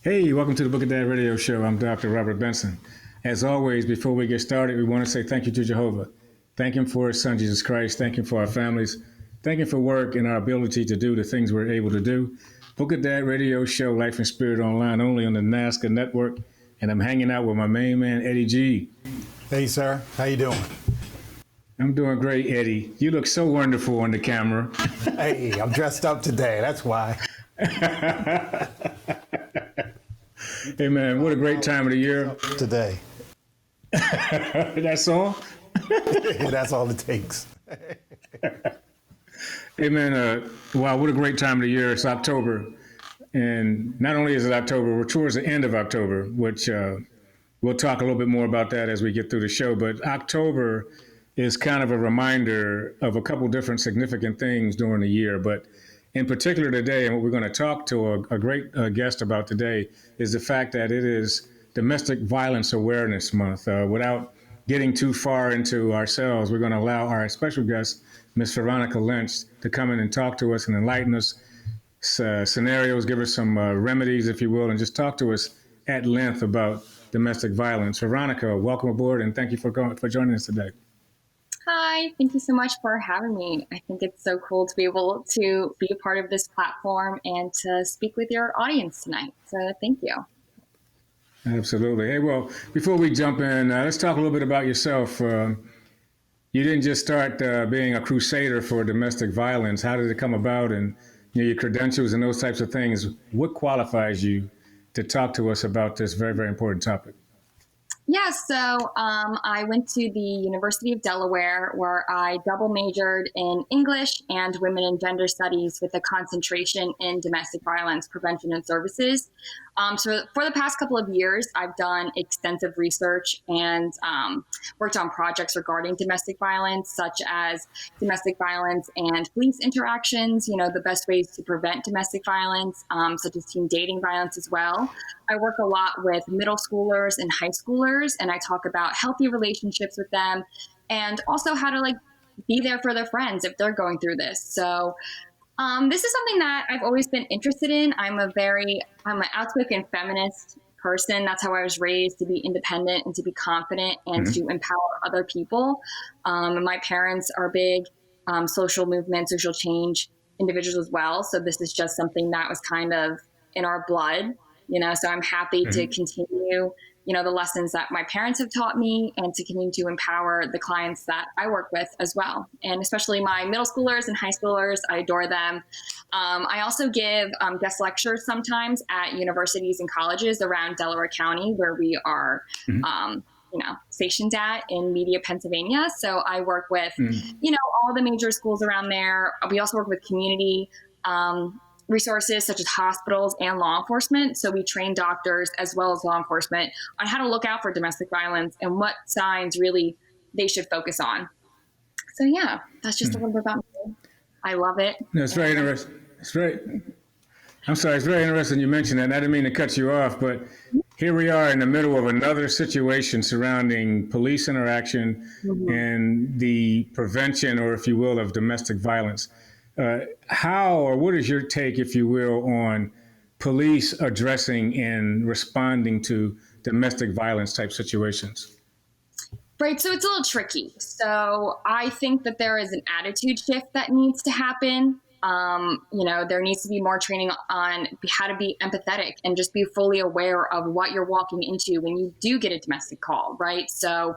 Hey, welcome to the Book of Dad Radio Show. I'm Dr. Robert Benson. As always, before we get started, we want to say thank you to Jehovah. Thank Him for His Son, Jesus Christ. Thank Him for our families. Thank Him for work and our ability to do the things we're able to do. Book of Dad Radio Show, Life and Spirit Online, only on the NASCA Network. And I'm hanging out with my main man, Eddie G. Hey, sir. How you doing? I'm doing great, Eddie. You look so wonderful on the camera. Hey, I'm dressed up today. That's why. Hey, man, what a great time of the year. Today. That's all? That's all it takes. Hey, man, wow, what a great time of the year. It's October. And not only is it October, we're towards the end of October, which we'll talk a little bit more about that as we get through the show. But October is kind of a reminder of a couple different significant things during the year. But in particular today, and what we're going to talk to a great guest about today, is the fact that it is Domestic Violence Awareness Month. Without getting too far into ourselves, we're going to allow our special guest, Miss Veronica Lynch, to come in and talk to us and enlighten us, scenarios, give us some remedies, if you will, and just talk to us at length about domestic violence. Veronica, welcome aboard, and thank you for joining us today. Hi, thank you so much for having me. I think it's so cool to be able to be a part of this platform and to speak with your audience tonight. So thank you. Absolutely. Hey, well, before we jump in, let's talk a little bit about yourself. You didn't just start being a crusader for domestic violence. How did it come about? And your credentials and those types of things. What qualifies you to talk to us about this very, very important topic? Yeah, so I went to the University of Delaware, where I double majored in English and women and gender studies with a concentration in domestic violence prevention and services. So for the past couple of years, I've done extensive research and worked on projects regarding domestic violence, such as domestic violence and police interactions, the best ways to prevent domestic violence, such as teen dating violence as well. I work a lot with middle schoolers and high schoolers, and I talk about healthy relationships with them and also how to be there for their friends if they're going through this. So this is something that I've always been interested in. I'm an outspoken feminist person. That's how I was raised, to be independent and to be confident and to empower other people. My parents are big social movement, social change individuals as well. So this is just something that was kind of in our blood. So I'm happy to continue, the lessons that my parents have taught me and to continue to empower the clients that I work with as well. And especially my middle schoolers and high schoolers, I adore them. I also give guest lectures sometimes at universities and colleges around Delaware County, where we are, stationed at in Media, Pennsylvania. So I work with, all the major schools around there. We also work with community resources such as hospitals and law enforcement. So we train doctors as well as law enforcement on how to look out for domestic violence and what signs really they should focus on. So yeah, that's just a little bit about me. I love it. No, it's very interesting. It's very interesting you mentioned that. And I didn't mean to cut you off, but here we are in the middle of another situation surrounding police interaction and the prevention, or if you will, of domestic violence. How, or what is your take, if you will, on police addressing and responding to domestic violence type situations? Right. So it's a little tricky. So I think that there is an attitude shift that needs to happen. There needs to be more training on how to be empathetic and just be fully aware of what you're walking into when you do get a domestic call. Right. So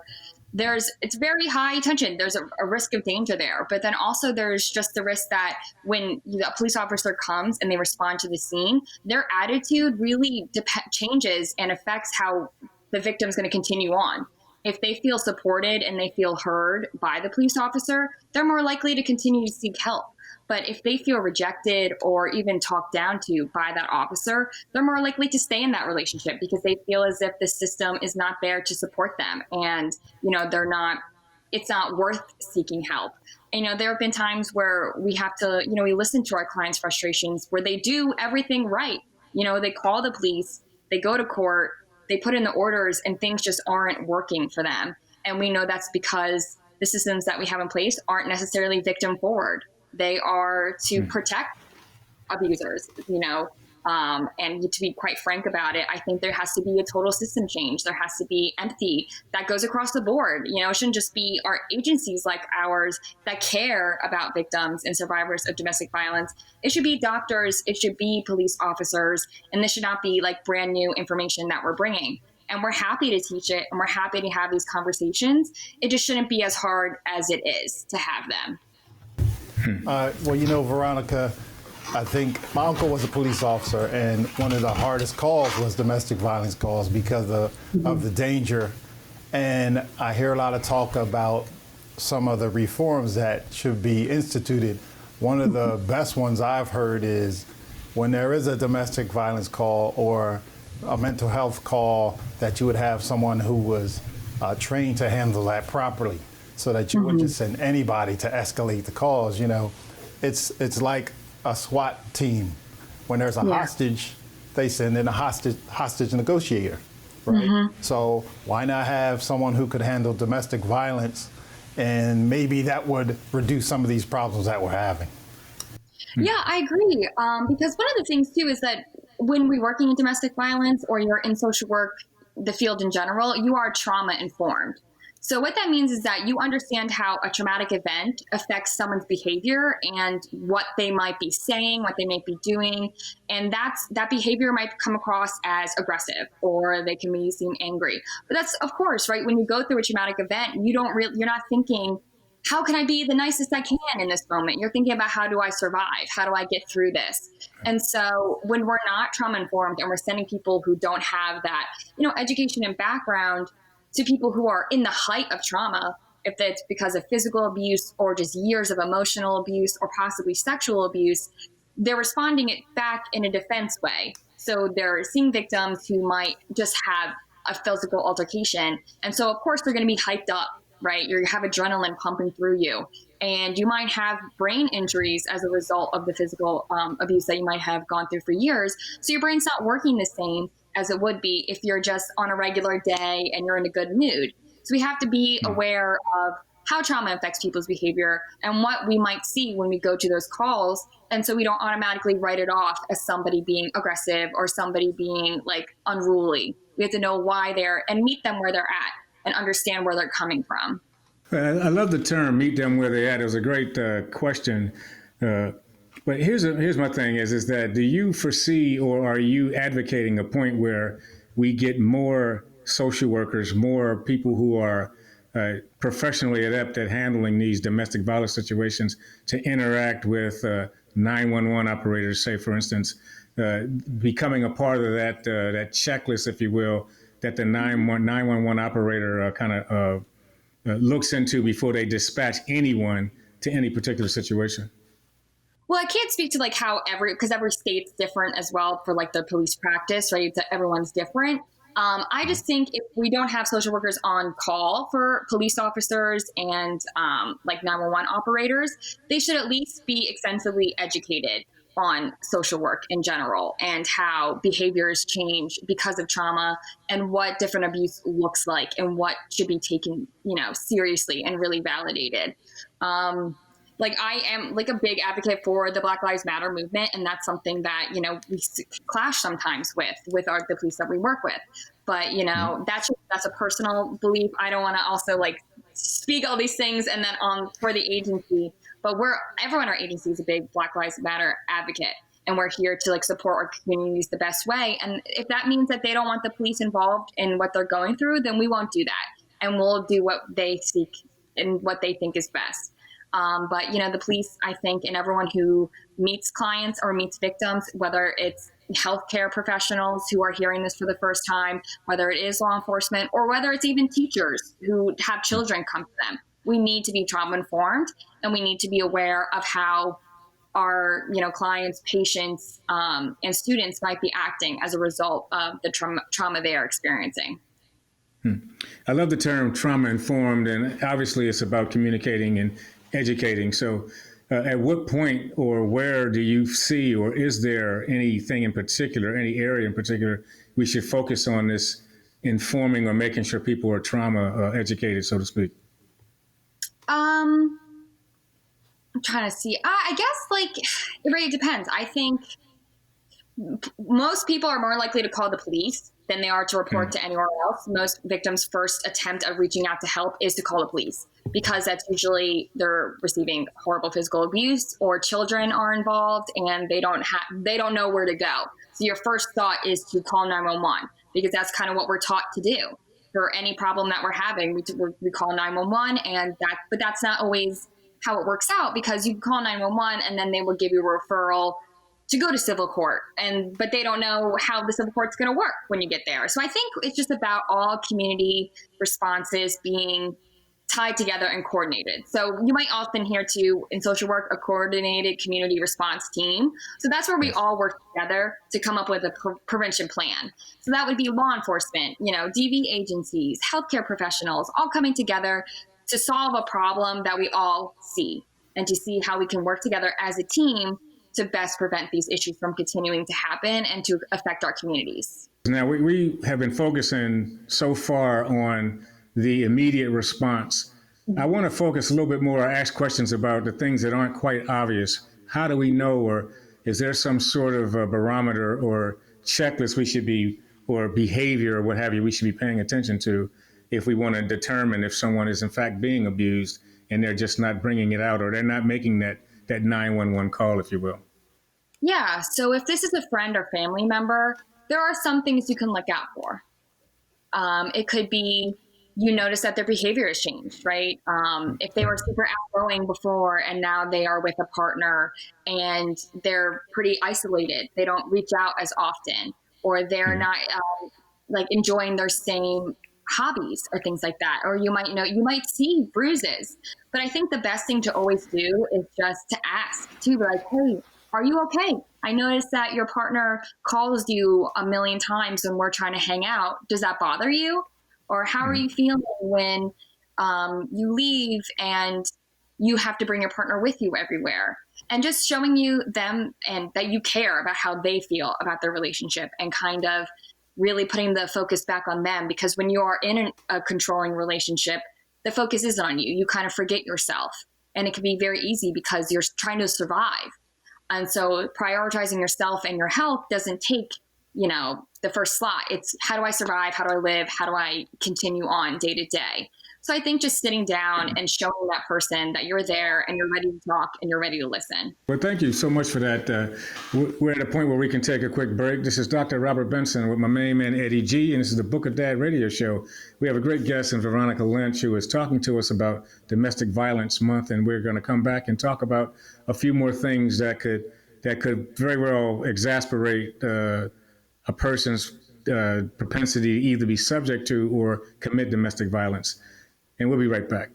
it's very high tension. There's a risk of danger there. But then also there's just the risk that when a police officer comes and they respond to the scene, their attitude really changes and affects how the victim's going to continue on. If they feel supported and they feel heard by the police officer, they're more likely to continue to seek help. But if they feel rejected or even talked down to by that officer, they're more likely to stay in that relationship because they feel as if the system is not there to support them. And, it's not worth seeking help. There have been times where we have to, we listen to our clients' frustrations where they do everything right. They call the police, they go to court, they put in the orders, and things just aren't working for them. And we know that's because the systems that we have in place aren't necessarily victim forward. They are to protect abusers, And to be quite frank about it, I think there has to be a total system change. There has to be empathy that goes across the board. It shouldn't just be our agencies like ours that care about victims and survivors of domestic violence. It should be doctors, it should be police officers, and this should not be like brand new information that we're bringing. And we're happy to teach it, and we're happy to have these conversations. It just shouldn't be as hard as it is to have them. Well, Veronica, I think my uncle was a police officer, and one of the hardest calls was domestic violence calls because of the danger. And I hear a lot of talk about some of the reforms that should be instituted. One of the best ones I've heard is when there is a domestic violence call or a mental health call, that you would have someone who was trained to handle that properly, so that you wouldn't just send anybody to escalate the calls. It's like a SWAT team. When there's a hostage, they send in a hostage negotiator, right? So why not have someone who could handle domestic violence, and maybe that would reduce some of these problems that we're having. Yeah, I agree. Because one of the things too is that when we're working in domestic violence or you're in social work, the field in general, you are trauma informed. So what that means is that you understand how a traumatic event affects someone's behavior and what they might be saying, what they might be doing. And that behavior might come across as aggressive, or they can be seen angry. But that's, of course, right. When you go through a traumatic event, you're not thinking, how can I be the nicest I can in this moment? You're thinking about, how do I survive? How do I get through this? And so when we're not trauma informed and we're sending people who don't have that, education and background to people who are in the height of trauma, if it's because of physical abuse or just years of emotional abuse or possibly sexual abuse, they're responding it back in a defense way. So they're seeing victims who might just have a physical altercation. And so, of course, they're going to be hyped up, right? You have adrenaline pumping through you, and you might have brain injuries as a result of the physical abuse that you might have gone through for years. So your brain's not working the same as it would be if you're just on a regular day and you're in a good mood. So we have to be aware of how trauma affects people's behavior and what we might see when we go to those calls. And so we don't automatically write it off as somebody being aggressive or somebody being like unruly. We have to know why and meet them where they're at and understand where they're coming from. I love the term "meet them where they're at." It was a great question. But here's my thing is that do you foresee, or are you advocating a point where we get more social workers, more people who are professionally adept at handling these domestic violence situations to interact with 911 operators, say, for instance, becoming a part of that checklist, if you will, that the 911 operator kind of looks into before they dispatch anyone to any particular situation? Well, I can't speak to how because every state's different as well for the police practice, right? Everyone's different. I just think if we don't have social workers on call for police officers and 911 operators, they should at least be extensively educated on social work in general and how behaviors change because of trauma and what different abuse looks like and what should be taken, seriously and really validated. I am a big advocate for the Black Lives Matter movement, and that's something that we clash sometimes with the police that we work with. But that's a personal belief. I don't want to also speak all these things and then for the agency. But everyone in our agency is a big Black Lives Matter advocate, and we're here to support our communities the best way. And if that means that they don't want the police involved in what they're going through, then we won't do that, and we'll do what they seek and what they think is best. But the police, I think, and everyone who meets clients or meets victims, whether it's healthcare professionals who are hearing this for the first time, whether it is law enforcement, or whether it's even teachers who have children come to them, we need to be trauma informed, and we need to be aware of how our clients, patients, and students might be acting as a result of the trauma they are experiencing. I love the term trauma informed, and obviously it's about communicating and educating. So at what point or where do you see, or is there anything in particular, any area in particular, we should focus on this informing or making sure people are trauma educated, so to speak? I'm trying to see. I guess it really depends. I think most people are more likely to call the police than they are to report to anyone else. Most victims' first attempt at reaching out to help is to call the police, because that's usually they're receiving horrible physical abuse, or children are involved and they don't know where to go. So your first thought is to call 911, because that's kind of what we're taught to do. For any problem that we're having, we call 911, but that's not always how it works out, because you can call 911 and then they will give you a referral to go to civil court, but they don't know how the civil court's going to work when you get there. So I think it's just about all community responses being tied together and coordinated. So you might often hear too in social work, a coordinated community response team. So that's where we all work together to come up with a prevention plan. So that would be law enforcement, DV agencies, healthcare professionals, all coming together to solve a problem that we all see, and to see how we can work together as a team to best prevent these issues from continuing to happen and to affect our communities. Now, we have been focusing so far on the immediate response. I want to focus a little bit more, ask questions about the things that aren't quite obvious. How do we know, or is there some sort of a barometer or checklist we should be, or behavior or what have you, we should be paying attention to if we want to determine if someone is in fact being abused and they're just not bringing it out, or they're not making that 911 call, if you will? Yeah. So if this is a friend or family member, there are some things you can look out for. It could be you notice that their behavior has changed, right? If they were super outgoing before and now they are with a partner and they're pretty isolated, they don't reach out as often, or they're not enjoying their same hobbies or things like that. Or you might see bruises. But I think the best thing to always do is just to ask, to be like, hey, are you okay? I noticed that your partner calls you a million times when we're trying to hang out. Does that bother you? Or how are you feeling when you leave and you have to bring your partner with you everywhere? And just showing them and that you care about how they feel about their relationship, and kind of really putting the focus back on them. Because when you are in a controlling relationship, the focus isn't on you. You kind of forget yourself. And it can be very easy because you're trying to survive. And so prioritizing yourself and your health doesn't take, the first slot. It's how do I survive? How do I live? How do I continue on day to day? So I think just sitting down and showing that person that you're there and you're ready to talk and you're ready to listen. Well, thank you so much for that. We're at a point where we can take a quick break. This is Dr. Robert Benson with my main man, Eddie G, and this is the Book of Dad radio show. We have a great guest in Veronica Lynch, who is talking to us about Domestic Violence Month, and we're going to come back and talk about a few more things that could very well exasperate a person's propensity to either be subject to or commit domestic violence. And we'll be right back.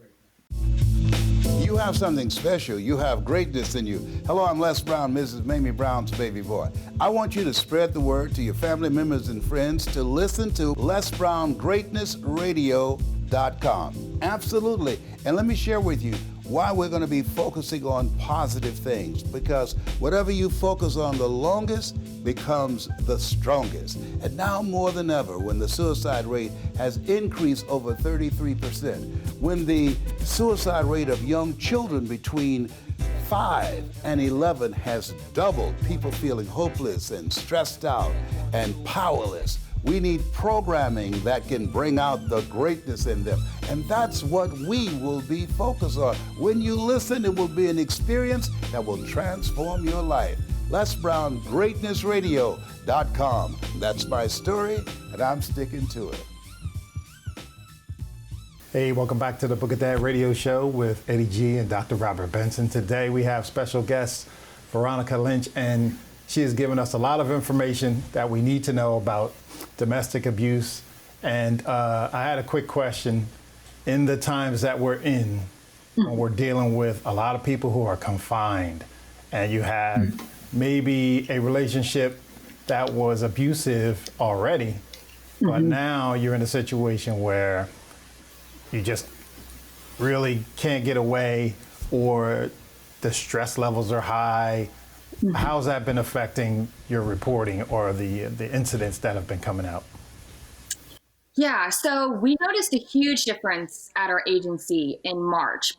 You have something special. You have greatness in you. Hello, I'm Les Brown, Mrs. Mamie Brown's baby boy. I want you to spread the word to your family members and friends to listen to LesBrownGreatnessRadio.com. Absolutely. And let me share with you why we're going to be focusing on positive things, because whatever you focus on the longest becomes the strongest. And now more than ever, when the suicide rate has increased over 33%, when the suicide rate of young children between 5 and 11 has doubled, people feeling hopeless and stressed out and powerless, we need programming that can bring out the greatness in them. And that's what we will be focused on. When you listen, it will be an experience that will transform your life. LesBrownGreatnessRadio.com. That's my story, and I'm sticking to it. Hey, welcome back to the Book of Dad radio show with Eddie G and Dr. Robert Benson. Today we have special guest Veronica Lynch, and she has given us a lot of information that we need to know about domestic abuse. And I had a quick question. In the times that we're in, when we're dealing with a lot of people who are confined, and you have maybe a relationship that was abusive already, but now you're in a situation where you just really can't get away, or the stress levels are high. How's that been affecting your reporting or the incidents that have been coming out? Yeah, so we noticed a huge difference at our agency in March.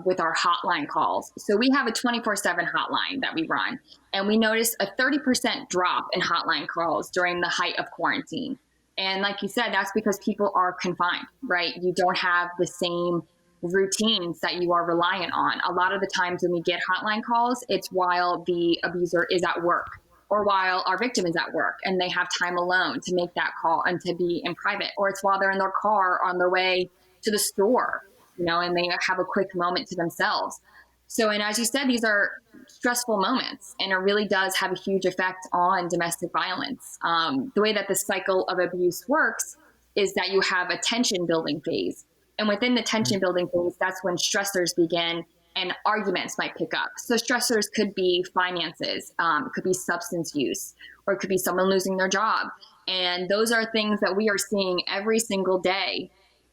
with our hotline calls. So we have a 24/7 hotline that we run, and we noticed a 30% drop in hotline calls during the height of quarantine. And like you said, that's because people are confined, right? You don't have the same routines that you are reliant on. A lot of the times when we get hotline calls, it's while the abuser is at work or while our victim is at work and they have time alone to make that call and to be in private, or it's while they're in their car on their way to the store, and they have a quick moment to themselves. So, and as you said, these are stressful moments, and it really does have a huge effect on domestic violence. The way that the cycle of abuse works is that you have a tension building phase. And within the tension building phase, that's when stressors begin and arguments might pick up. So stressors could be finances, it could be substance use, or it could be someone losing their job. And those are things that we are seeing every single day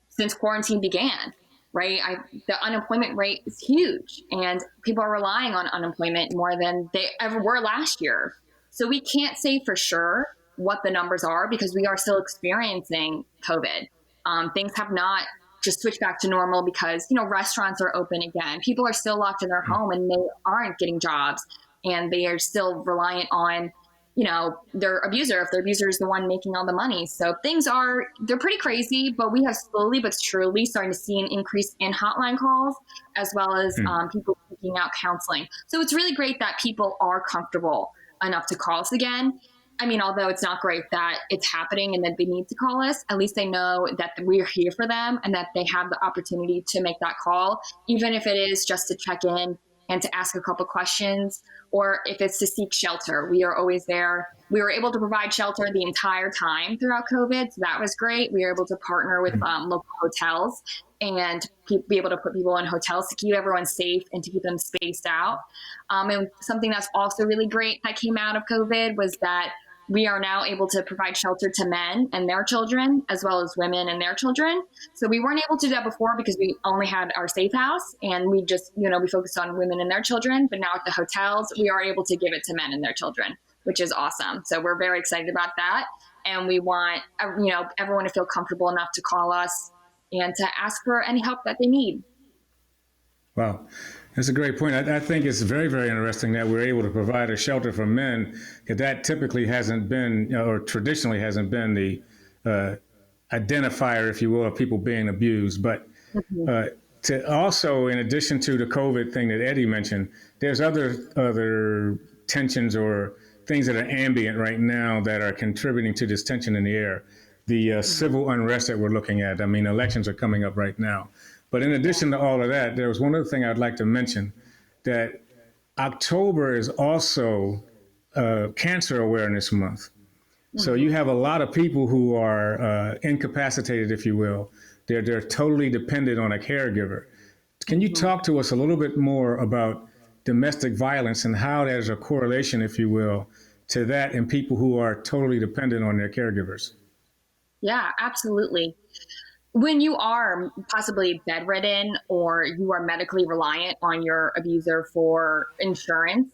since quarantine began, right? The unemployment rate is huge, and people are relying on unemployment more than they ever were last year. So we can't say for sure what the numbers are because we are still experiencing COVID. Things have not just switched back to normal because, restaurants are open again. People are still locked in their home and they aren't getting jobs, and they are still reliant on, their abuser, if their abuser is the one making all the money. So they're pretty crazy, but we have slowly but surely starting to see an increase in hotline calls as well as people seeking out counseling. So it's really great that people are comfortable enough to call us again. I mean, although it's not great that it's happening and that they need to call us, at least they know that we're here for them and that they have the opportunity to make that call, even if it is just to check in and to ask a couple questions, or if it's to seek shelter. We are always there. We were able to provide shelter the entire time throughout COVID, so that was great. We were able to partner with local hotels and be able to put people in hotels to keep everyone safe and to keep them spaced out. And something that's also really great that came out of COVID was that we are now able to provide shelter to men and their children, as well as women and their children. So we weren't able to do that before because we only had our safe house and we just, we focused on women and their children. But now at the hotels, we are able to give it to men and their children, which is awesome. So we're very excited about that. And we want, everyone to feel comfortable enough to call us and to ask for any help that they need. Wow. That's a great point. I think it's very, very interesting that we're able to provide a shelter for men, because that typically hasn't been, or traditionally hasn't been the identifier, if you will, of people being abused. But to also, in addition to the COVID thing that Eddie mentioned, there's other tensions or things that are ambient right now that are contributing to this tension in the air. The civil unrest that we're looking at. I mean, elections are coming up right now. But in addition to all of that, there was one other thing I'd like to mention, that October is also Cancer Awareness Month. So you have a lot of people who are incapacitated, if you will. They're totally dependent on a caregiver. Can you talk to us a little bit more about domestic violence and how there's a correlation, if you will, to that and people who are totally dependent on their caregivers? Yeah, absolutely. When you are possibly bedridden or you are medically reliant on your abuser for insurance,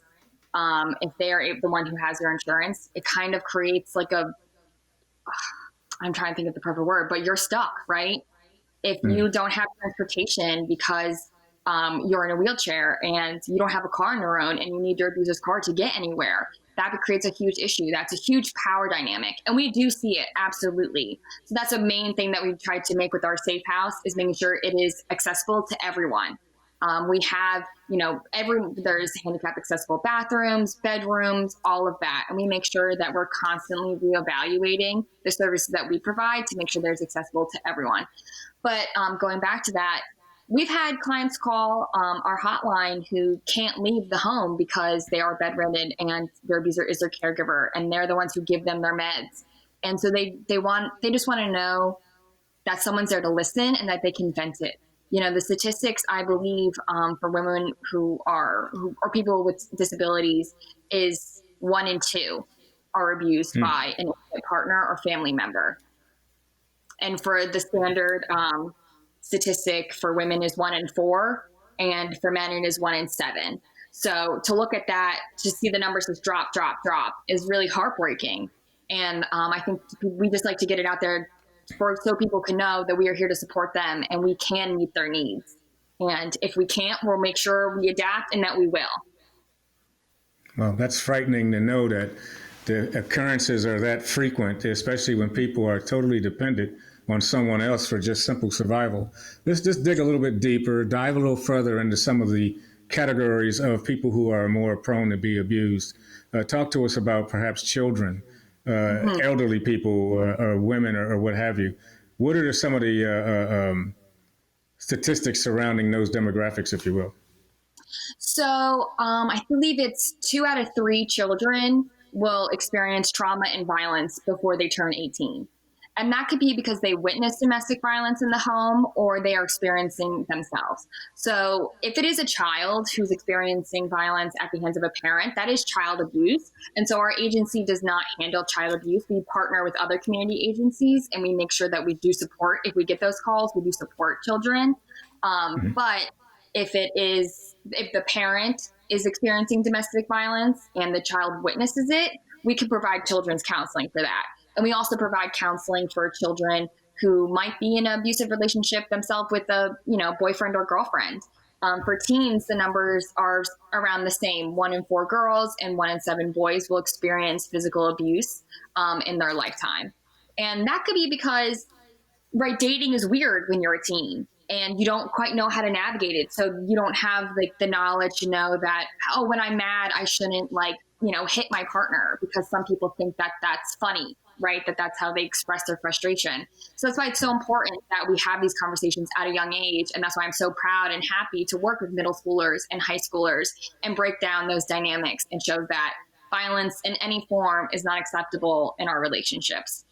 if they are the one who has your insurance, it kind of creates like I'm trying to think of the proper word, but you're stuck, right? If you don't have transportation because you're in a wheelchair and you don't have a car on your own and you need your abuser's car to get anywhere, that creates a huge issue. That's a huge power dynamic. And we do see it, absolutely. So that's a main thing that we've tried to make with our safe house, is making sure it is accessible to everyone. We have, there's handicap accessible bathrooms, bedrooms, all of that. And we make sure that we're constantly reevaluating the services that we provide to make sure there's accessible to everyone. But going back to that, we've had clients call our hotline who can't leave the home because they are bedridden and their abuser is their caregiver and they're the ones who give them their meds. And so they just want to know that someone's there to listen and that they can vent it. The statistics, I believe, for women who are people with disabilities is 1 in 2 are abused by an intimate partner or family member. And for the standard statistic for women is 1 in 4, and for men it is 1 in 7. So to look at that, to see the numbers just drop is really heartbreaking. And I think we just like to get it out there so people can know that we are here to support them and we can meet their needs. And if we can't, we'll make sure we adapt and that we will. Well, that's frightening to know that the occurrences are that frequent, especially when people are totally dependent on someone else for just simple survival. Let's just dig a little bit deeper, dive a little further into some of the categories of people who are more prone to be abused. Talk to us about perhaps children, elderly people, or women, or what have you. What are some of the statistics surrounding those demographics, if you will? So I believe it's 2 out of 3 children will experience trauma and violence before they turn 18. And that could be because they witnessed domestic violence in the home or they are experiencing themselves. So if it is a child who's experiencing violence at the hands of a parent, that is child abuse. And so our agency does not handle child abuse. We partner with other community agencies and we make sure that we do support. If we get those calls, we do support children. But if the parent is experiencing domestic violence and the child witnesses it, we can provide children's counseling for that. And we also provide counseling for children who might be in an abusive relationship themselves with a, boyfriend or girlfriend. For teens, the numbers are around the same. 1 in 4 girls and 1 in 7 boys will experience physical abuse in their lifetime. And that could be because, right, dating is weird when you're a teen and you don't quite know how to navigate it. So you don't have the knowledge to know that, when I'm mad, I shouldn't hit my partner, because some people think that that's funny, right? That's how they express their frustration. So that's why it's so important that we have these conversations at a young age. And that's why I'm so proud and happy to work with middle schoolers and high schoolers and break down those dynamics and show that violence in any form is not acceptable in our relationships.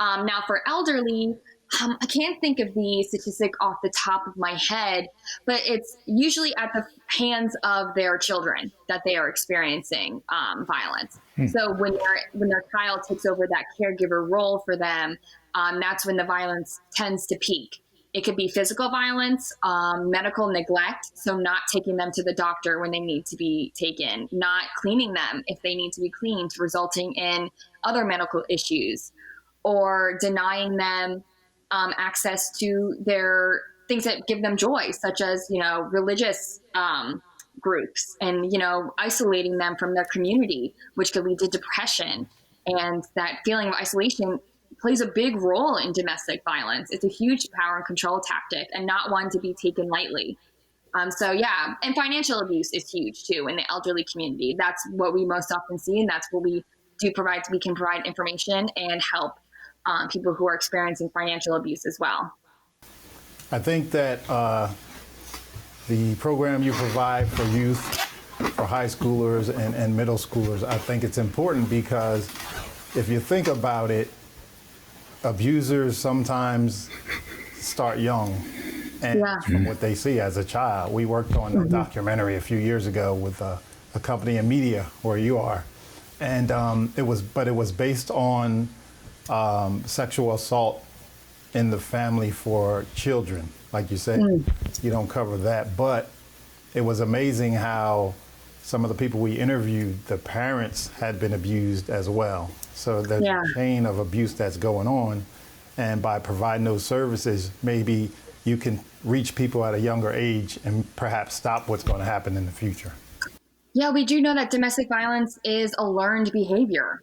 Now for elderly, I can't think of the statistic off the top of my head, but it's usually at the hands of their children that they are experiencing violence. So when their child takes over that caregiver role for them, that's when the violence tends to peak. It could be physical violence, medical neglect, so not taking them to the doctor when they need to be taken, not cleaning them if they need to be cleaned, resulting in other medical issues, or denying them access to their things that give them joy, such as, religious groups, and, isolating them from their community, which could lead to depression. And that feeling of isolation plays a big role in domestic violence. It's a huge power and control tactic and not one to be taken lightly. And financial abuse is huge too in the elderly community. That's what we most often see. And that's what we do provide. We can provide information and help people who are experiencing financial abuse as well. I think that the program you provide for youth, for high schoolers and middle schoolers, I think it's important because if you think about it, abusers sometimes start young, and from what they see as a child. We worked on a documentary a few years ago with a company in media where you are, and it was based on sexual assault in the family for children. Like you said, you don't cover that, but it was amazing how some of the people we interviewed, the parents had been abused as well. So there's a chain of abuse that's going on, and by providing those services, maybe you can reach people at a younger age and perhaps stop what's going to happen in the future. Yeah, we do know that domestic violence is a learned behavior.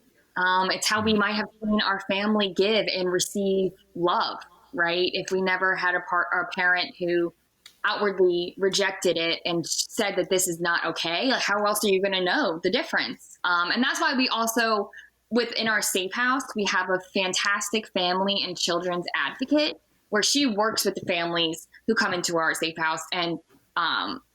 It's how we might have seen our family give and receive love, right? If we never had a parent who outwardly rejected it and said that this is not okay, like how else are you going to know the difference? And that's why we also, within our safe house, we have a fantastic family and children's advocate where she works with the families who come into our safe house and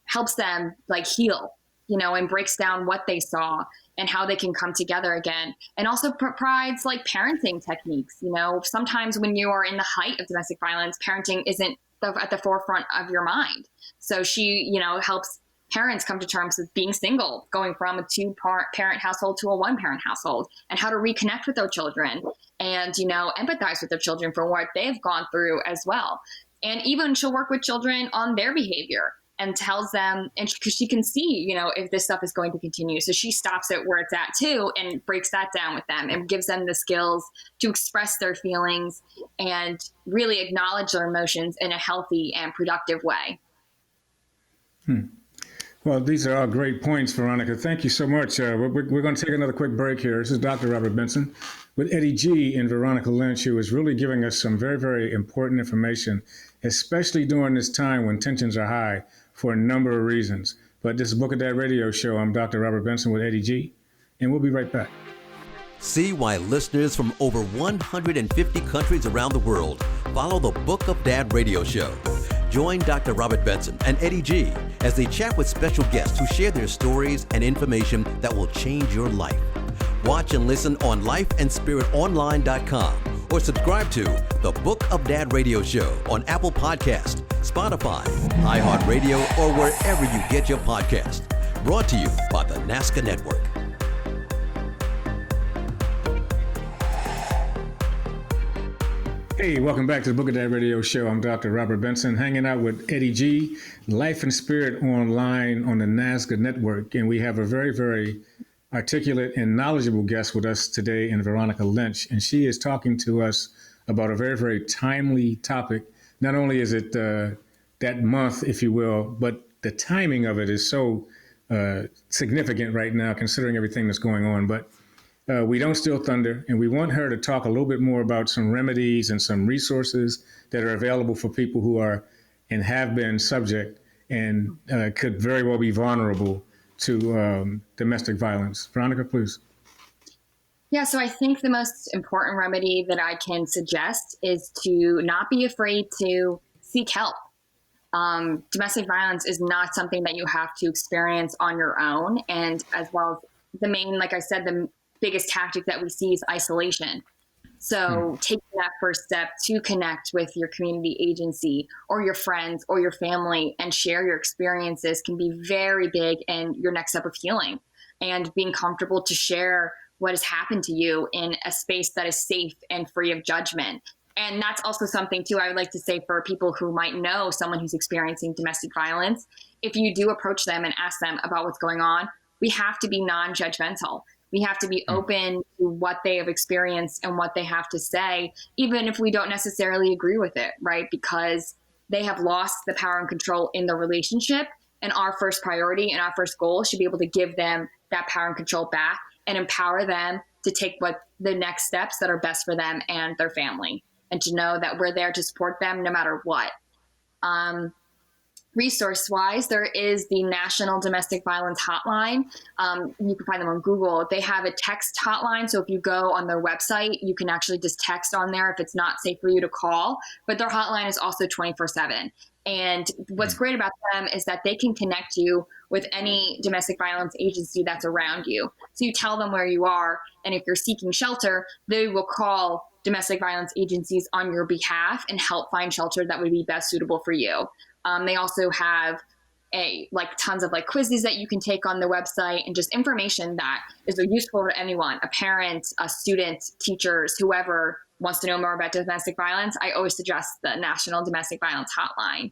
helps them heal, and breaks down what they saw and how they can come together again, and also provides parenting techniques. Sometimes when you are in the height of domestic violence, parenting isn't at the forefront of your mind. So she, helps parents come to terms with being single, going from a 2-parent household to a 1-parent household, and how to reconnect with their children and, empathize with their children for what they've gone through as well. And even she'll work with children on their behavior and tells them, and because she can see, if this stuff is going to continue. So she stops it where it's at too and breaks that down with them and gives them the skills to express their feelings and really acknowledge their emotions in a healthy and productive way. Well, these are all great points, Veronica. Thank you so much. We're going to take another quick break here. This is Dr. Robert Benson with Eddie G and Veronica Lynch, who is really giving us some very, very important information, especially during this time when tensions are high for a number of reasons. But this is Book of Dad Radio Show. I'm Dr. Robert Benson with Eddie G, and we'll be right back. See why listeners from over 150 countries around the world follow the Book of Dad Radio Show. Join Dr. Robert Benson and Eddie G as they chat with special guests who share their stories and information that will change your life. Watch and listen on lifeandspiritonline.com or subscribe to the Book of Dad Radio Show on Apple Podcast, Spotify, iHeartRadio, or wherever you get your podcast. Brought to you by the NASCA Network. Hey, welcome back to the Book of Dad Radio Show. I'm Dr. Robert Benson, hanging out with Eddie G, Life and Spirit Online on the NASCA Network. And we have a very, very articulate and knowledgeable guest with us today in Veronica Lynch. And she is talking to us about a very, very timely topic. Not only is it that month, if you will, but the timing of it is so significant right now, considering everything that's going on. But we don't steal thunder, and we want her to talk a little bit more about some remedies and some resources that are available for people who are and have been subject and could very well be vulnerable to domestic violence. Veronica, please. Yeah, so I think the most important remedy that I can suggest is to not be afraid to seek help. Domestic violence is not something that you have to experience on your own. And as well as the main, like I said, the biggest tactic that we see is isolation. So taking that first step to connect with your community agency or your friends or your family and share your experiences can be very big in your next step of healing, and being comfortable to share what has happened to you in a space that is safe and free of judgment. And that's also something too, I would like to say for people who might know someone who's experiencing domestic violence, if you do approach them and ask them about what's going on, we have to be non-judgmental. We have to be open to what they have experienced and what they have to say, even if we don't necessarily agree with it, right? Because they have lost the power and control in the relationship. And our first priority and our first goal should be able to give them that power and control back and empower them to take what the next steps that are best for them and their family, and to know that we're there to support them no matter what. Resource-wise, there is the National Domestic Violence Hotline. You can find them on Google. They have a text hotline. So if you go on their website, you can actually just text on there if it's not safe for you to call. But their hotline is also 24/7. And what's great about them is that they can connect you with any domestic violence agency that's around you. So you tell them where you are, and if you're seeking shelter, they will call domestic violence agencies on your behalf and help find shelter that would be best suitable for you. They also have tons of quizzes that you can take on the website, and just information that is useful to anyone, a parent, a student, teachers, whoever wants to know more about domestic violence. I always suggest the National Domestic Violence Hotline.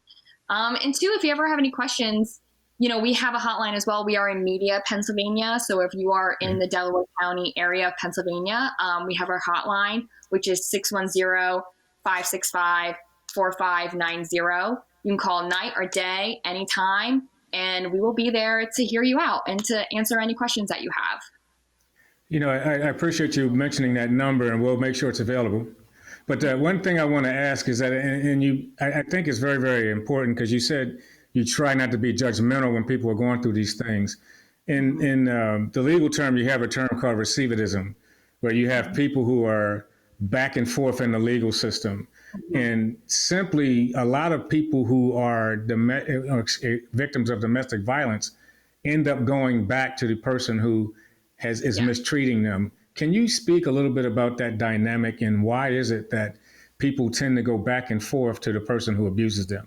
And two, if you ever have any questions, we have a hotline as well. We are in Media, Pennsylvania. So if you are in the Delaware County area of Pennsylvania, we have our hotline, which is 610-565-4590. You can call night or day, anytime, and we will be there to hear you out and to answer any questions that you have. I appreciate you mentioning that number, and we'll make sure it's available. But one thing I want to ask is that, I think it's very, very important, because you said you try not to be judgmental when people are going through these things. In the legal term, you have a term called recidivism, where you have people who are back and forth in the legal system. And simply, a lot of people who are victims of domestic violence end up going back to the person who is mistreating them. Can you speak a little bit about that dynamic, and why is it that people tend to go back and forth to the person who abuses them?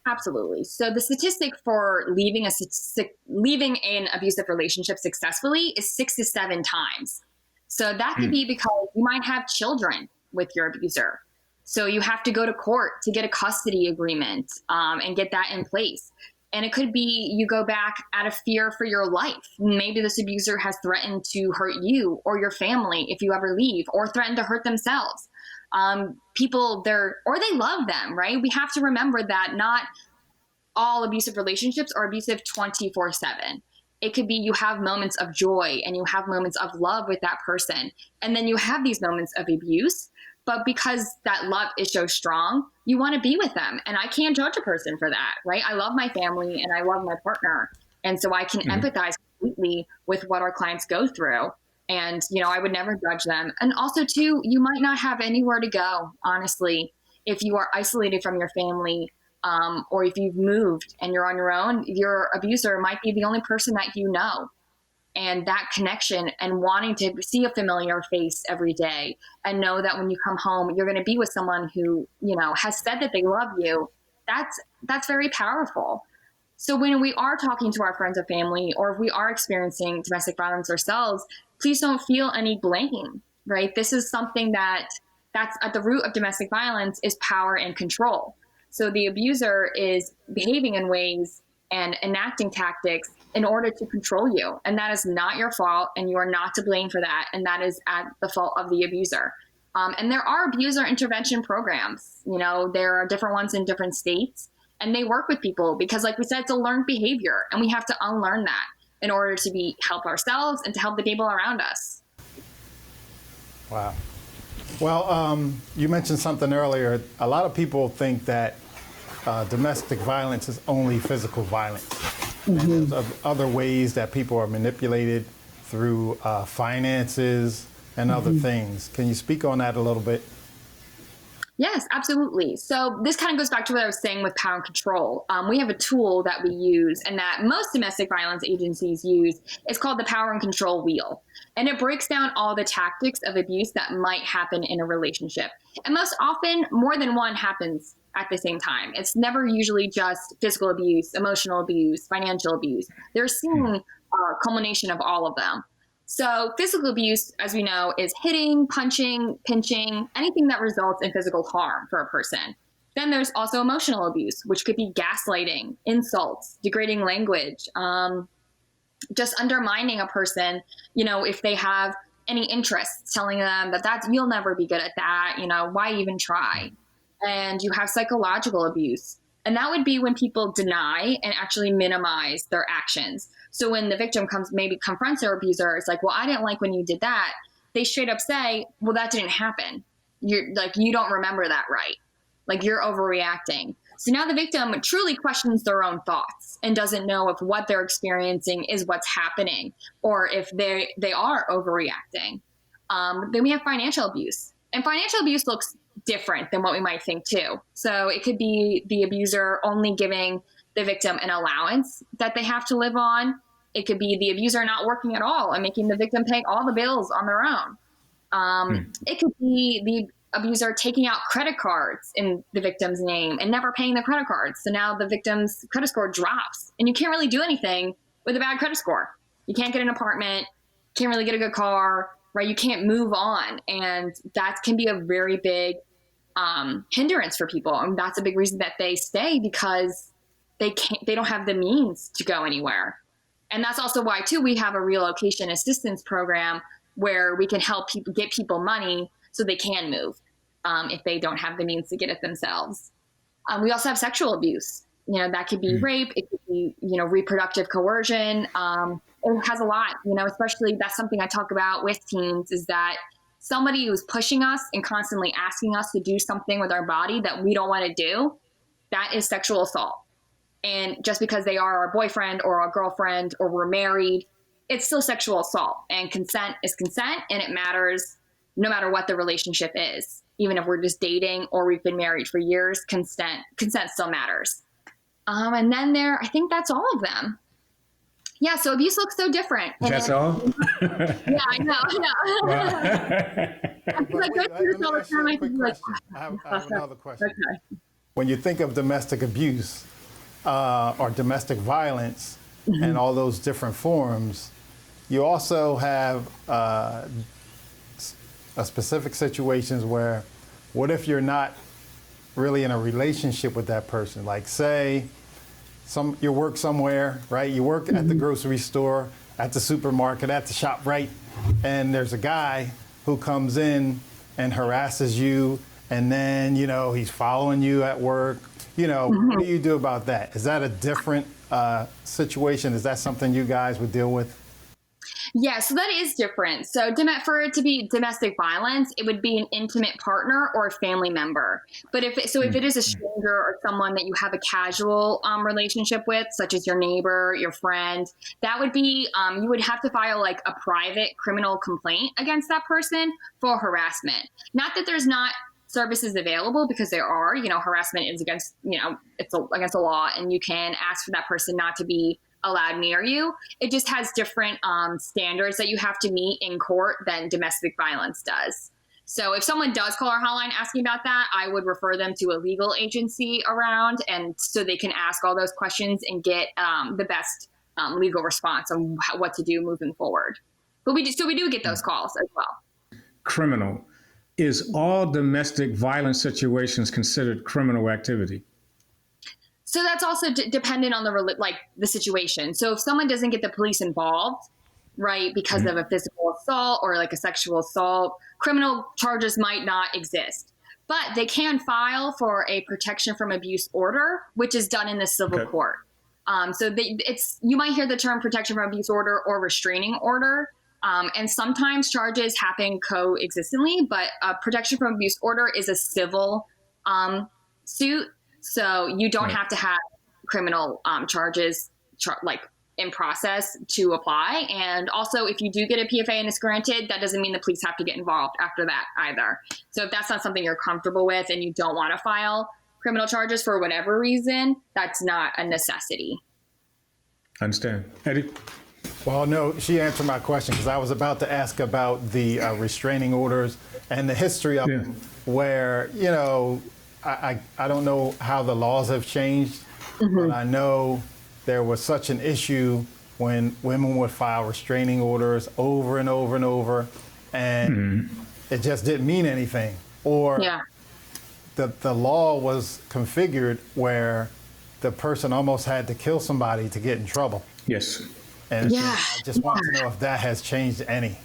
Absolutely. So the statistic for leaving an abusive relationship successfully is 6 to 7 times. So that could be because you might have children with your abuser. So you have to go to court to get a custody agreement and get that in place. And it could be you go back out of fear for your life. Maybe this abuser has threatened to hurt you or your family if you ever leave, or threatened to hurt themselves. Or they love them, right? We have to remember that not all abusive relationships are abusive 24/7. It could be you have moments of joy and you have moments of love with that person. And then you have these moments of abuse. But because that love is so strong, you want to be with them. And I can't judge a person for that, right? I love my family and I love my partner. And so I can empathize completely with what our clients go through. And, I would never judge them. And also, too, you might not have anywhere to go, honestly, if you are isolated from your family, or if you've moved and you're on your own, your abuser might be the only person that you know. And that connection and wanting to see a familiar face every day and know that when you come home, you're going to be with someone who, has said that they love you. That's very powerful. So when we are talking to our friends or family, or if we are experiencing domestic violence ourselves, please don't feel any blame, right? This is something that's at the root of domestic violence is power and control. So the abuser is behaving in ways and enacting tactics in order to control you. And that is not your fault, and you are not to blame for that. And that is at the fault of the abuser. And there are abuser intervention programs. There are different ones in different states, and they work with people because, like we said, it's a learned behavior, and we have to unlearn that in order to help ourselves and to help the people around us. Wow. Well, you mentioned something earlier. A lot of people think that domestic violence is only physical violence. And there's other ways that people are manipulated through finances and other things. Can you speak on that a little bit? Yes, absolutely. So this kind of goes back to what I was saying with power and control. We have a tool that we use and that most domestic violence agencies use. It's called the power and control wheel. And it breaks down all the tactics of abuse that might happen in a relationship. And most often, more than one happens at the same time. It's never usually just physical abuse, emotional abuse, financial abuse. They're seeing a culmination of all of them. So physical abuse, as we know, is hitting, punching, pinching, anything that results in physical harm for a person. Then there's also emotional abuse, which could be gaslighting, insults, degrading language, just undermining a person, if they have any interests, telling them that you'll never be good at that, why even try? And you have psychological abuse. And that would be when people deny and actually minimize their actions. So when the victim confronts their abuser, it's like, well, I didn't like when you did that. They straight up say, well, that didn't happen. You don't remember that right. Like, you're overreacting. So now the victim truly questions their own thoughts and doesn't know if what they're experiencing is what's happening or if they are overreacting. Then we have financial abuse. And financial abuse looks different than what we might think too. So it could be the abuser only giving the victim an allowance that they have to live on. It could be the abuser not working at all and making the victim pay all the bills on their own. It could be the abuser taking out credit cards in the victim's name and never paying the credit cards. So now the victim's credit score drops and you can't really do anything with a bad credit score. You can't get an apartment, can't really get a good car, right? You can't move on. And that can be a very big hindrance for people. And that's a big reason that they stay, because they don't have the means to go anywhere. And that's also why too, we have a relocation assistance program where we can help people get people money so they can move if they don't have the means to get it themselves. We also have sexual abuse. That could be rape. It could be, reproductive coercion. It has a lot, especially that's something I talk about with teens, is that somebody who's pushing us and constantly asking us to do something with our body that we don't want to do, that is sexual assault. And just because they are our boyfriend or our girlfriend or we're married, it's still sexual assault. And consent is consent, and it matters no matter what the relationship is. Even if we're just dating or we've been married for years, consent still matters. And then I think that's all of them. Yeah, so abuse looks so different. That's all? Yeah, I know. I feel like I go through this all the time. I have another question. Okay. When you think of domestic abuse or domestic violence and all those different forms, you also have specific situations where, what if you're not really in a relationship with that person? Like, say, you work somewhere, right? You work at the grocery store, at the supermarket, at the shop, right? And there's a guy who comes in and harasses you and then, he's following you at work. What do you do about that? Is that a different situation? Is that something you guys would deal with? Yeah, so that is different. So for it to be domestic violence, it would be an intimate partner or a family member. But if it is a stranger or someone that you have a casual relationship with, such as your neighbor, your friend, that would be, you would have to file like a private criminal complaint against that person for harassment. Not that there's not services available, because there are, harassment is against, it's against the law, and you can ask for that person not to be allowed near you. It just has different standards that you have to meet in court than domestic violence does. So if someone does call our hotline asking about that, I would refer them to a legal agency around, and so they can ask all those questions and get the best legal response on what to do moving forward. But we do get those calls as well. Criminal. Is all domestic violence situations considered criminal activity? So that's also dependent on the situation. So if someone doesn't get the police involved, right, because of a physical assault or like a sexual assault, criminal charges might not exist. But they can file for a protection from abuse order, which is done in the civil court. So you might hear the term protection from abuse order or restraining order. And sometimes charges happen coexistently, but protection from abuse order is a civil suit. So you don't have to have criminal charges in process to apply. And also, if you do get a PFA and it's granted, that doesn't mean the police have to get involved after that either. So if that's not something you're comfortable with and you don't want to file criminal charges for whatever reason, that's not a necessity. Understand. Eddie? Well, no, she answered my question, because I was about to ask about the restraining orders and the history of them, where, I don't know how the laws have changed, but I know there was such an issue when women would file restraining orders over and over and over, and it just didn't mean anything. Or the law was configured where the person almost had to kill somebody to get in trouble. Yes. And I just want to know if that has changed any.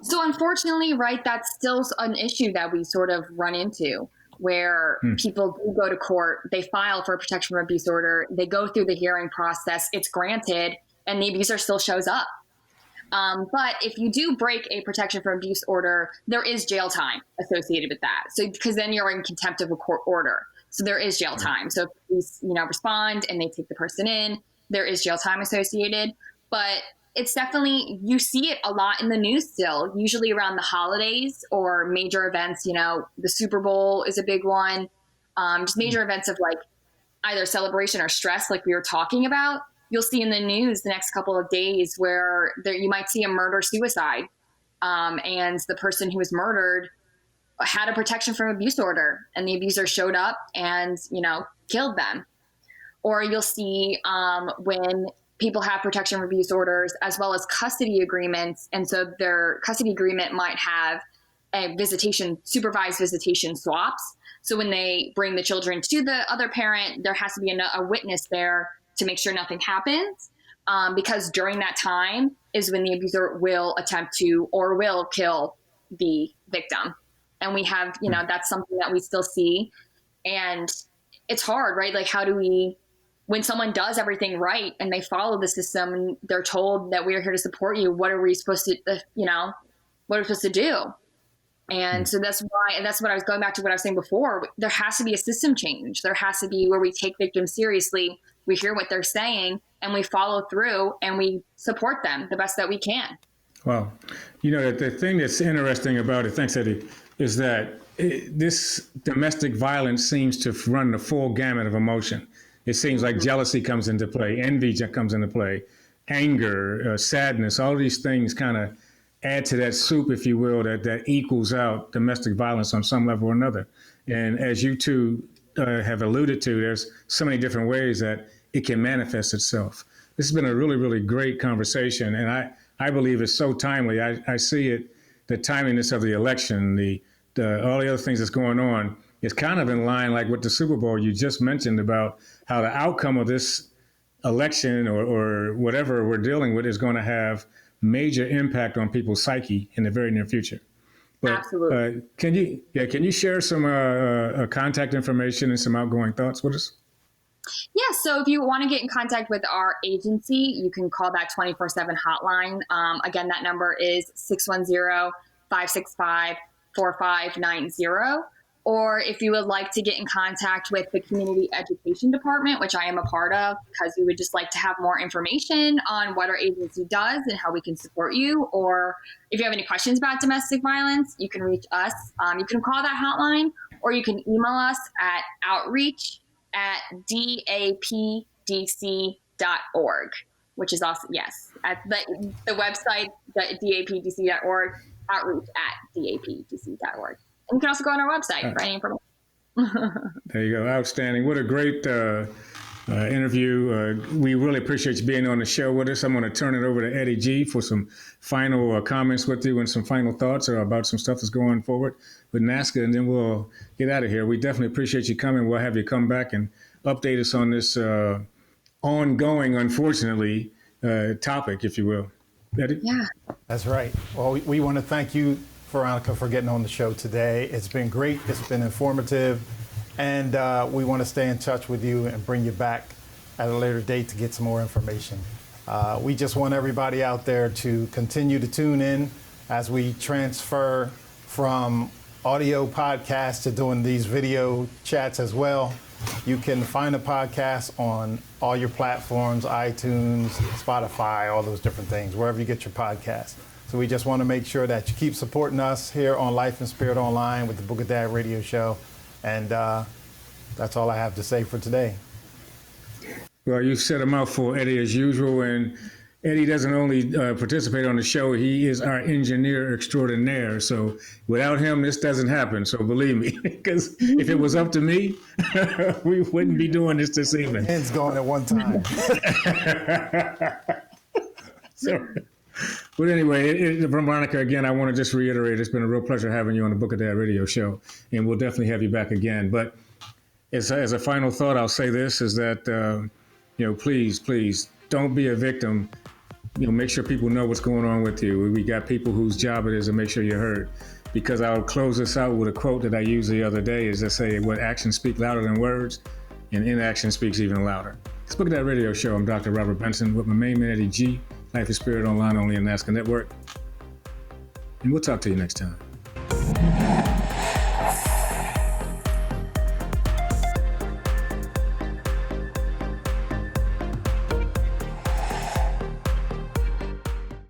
So unfortunately, right, that's still an issue that we sort of run into, where people do go to court, they file for a protection from abuse order, they go through the hearing process, it's granted, and the abuser still shows up. But if you do break a protection from abuse order, there is jail time associated with that. So because then you're in contempt of a court order. So there is jail time. So if police, respond and they take the person in, there is jail time associated. But it's definitely, you see it a lot in the news still, usually around the holidays or major events. The Super Bowl is a big one. Just major events of like either celebration or stress, like we were talking about. You'll see in the news the next couple of days where you might see a murder-suicide. And the person who was murdered had a protection from abuse order, and the abuser showed up and, killed them. Or you'll see when people have protection from abuse orders as well as custody agreements. And so their custody agreement might have a supervised visitation swaps. So when they bring the children to the other parent, there has to be a witness there to make sure nothing happens. Because during that time is when the abuser will attempt to or will kill the victim. And we have, that's something that we still see. And it's hard, right? Like, how do we, when someone does everything right and they follow the system and they're told that we're here to support you, what are we supposed to, what are we supposed to do? And so that's what I was going back to what I was saying before. There has to be a system change. There has to be where we take victims seriously. We hear what they're saying and we follow through and we support them the best that we can. Wow. The thing that's interesting about it, thanks, Eddie, is that this domestic violence seems to run the full gamut of emotion. It seems like jealousy comes into play, envy comes into play, anger, sadness, all these things kind of add to that soup, if you will, that equals out domestic violence on some level or another. And as you two have alluded to, there's so many different ways that it can manifest itself. This has been a really, really great conversation, and I believe it's so timely. I see it, the timeliness of the election, all the other things that's going on, is kind of in line like with the Super Bowl you just mentioned about how the outcome of this election or whatever we're dealing with is going to have major impact on people's psyche in the very near future. But Absolutely. can you share some contact information and some outgoing thoughts with us? Yeah, so if you want to get in contact with our agency, you can call that 24/7 hotline. Again, that number is 610-565-4590. Or if you would like to get in contact with the Community Education Department, which I am a part of, because we would just like to have more information on what our agency does and how we can support you. Or if you have any questions about domestic violence, you can reach us. You can call that hotline, or you can email us at outreach@dapdc.org, which is also, yes, at the website, dapdc.org, outreach@dapdc.org. And you can also go on our website for any information. There you go. Outstanding. What a great interview. We really appreciate you being on the show with us. I'm going to turn it over to Eddie G for some final comments with you and some final thoughts about some stuff that's going forward with NAASCA, and then we'll get out of here. We definitely appreciate you coming. We'll have you come back and update us on this ongoing, unfortunately, topic, if you will. Eddie? Yeah. That's right. Well, we want to thank you, Veronica, for getting on the show today. It's been great. It's been informative. And we want to stay in touch with you and bring you back at a later date to get some more information. We just want everybody out there to continue to tune in as we transfer from audio podcasts to doing these video chats as well. You can find the podcast on all your platforms, iTunes, Spotify, all those different things, wherever you get your podcasts. So we just want to make sure that you keep supporting us here on Life and Spirit Online with the Book of Dad radio show. And that's all I have to say for today. Well, you said a mouthful, Eddie, as usual. And Eddie doesn't only participate on the show, he is our engineer extraordinaire. So without him, this doesn't happen. So believe me, because if it was up to me, we wouldn't be doing this evening. Hands going at one time. So, but anyway, Veronica, again, I want to just reiterate, it's been a real pleasure having you on the Book of Dad radio show, and we'll definitely have you back again. But as a final thought, I'll say this, is that, please don't be a victim. Make sure people know what's going on with you. We got people whose job it is to make sure you're heard. Because I'll close this out with a quote that I used the other day, is to say, what actions speak louder than words, and inaction speaks even louder. It's Book of Dad radio show. I'm Dr. Robert Benson with my main man, Eddie G. Life is Spirit Online, only in NAASCA Network. And we'll talk to you next time.